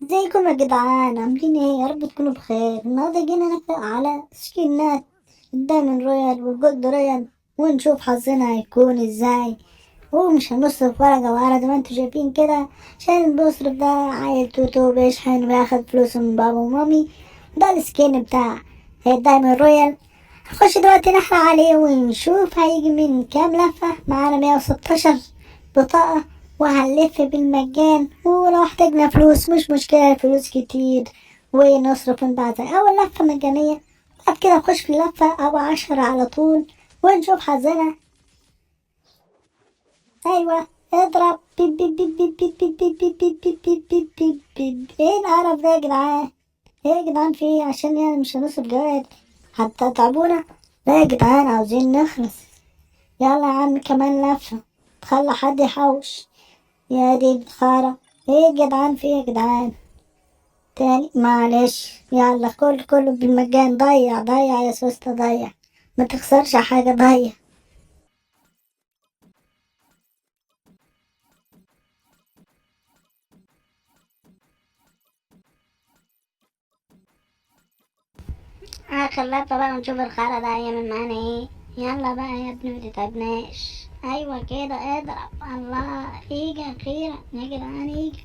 ازيكم يا جدعان، عاملين ايه؟ يا رب تكونوا بخير. النهارده جينا نقرأ على سكنات الدايموند رويال والجولد رويال، ونشوف حظنا هيكون ازاي. ومش هنصرف ورقة وقرا زي ما انتوا شايفين كده، عشان اللي بيصرف ده عيل توتو بيشحن وياخد فلوسه من بابا ومامي. ده السكين بتاع الدايموند رويال. هنخش دلوقتي نحرق عليه ونشوف هيجي من كام لفة. معانا 116 بطاقة وهنلف بالمجان، ولو احتاجنا فلوس مش مشكلة، الفلوس كتير ونصرف من بعدها. أول لفة مجانية، بعد كده نخش في اللفة أو 10 على طول ونشوف حظنا. أيوة، اضرب بيب بيب بيب بيب بيب بيب بيب بيب بيب بيب بيب بيب بيب. ايه القرف ده يا جدعان؟ ايه يا جدعان في ايه؟ عشان يعني مش هنصرف جواد حتى تعبونا؟ لا يا جدعان، عاوزين نخلص. يلا يا عم كمان لفة، خلى حد يحوش. يا دي بخارة، ايه يا جدعان في ايه يا جدعان؟ تاني معلش، يلا كله بالمجان. ضيع ضيع يا سوسته، ضيع، ما تخسرش حاجة، ضيع. آخر لفة بقى ونشوف الخرا ده هيعمل معانا ايه. يلا بقى يا ابني متتعبناش. ايوه كده اضرب، الله يجي اخيرا يا جدعان يجي.